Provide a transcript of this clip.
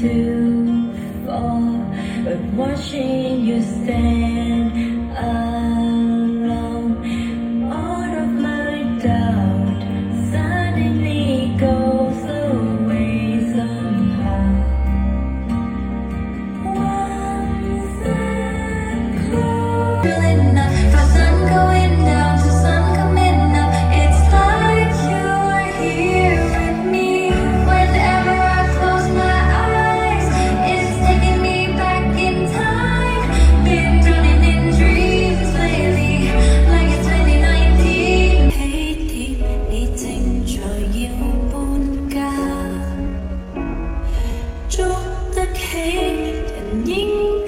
too far, but watching you stand alone, all of my doubt suddenly goes away somehow. One step closer enough for sun going down to sun coming up. It's like you are here with me. Whenever I close my eyes, it's taking me back in time. Been drowning in dreams lately, like it's 2019. Hãy tìm đi dành cho yêu bốn ca. Chúc tất hết thật nhanh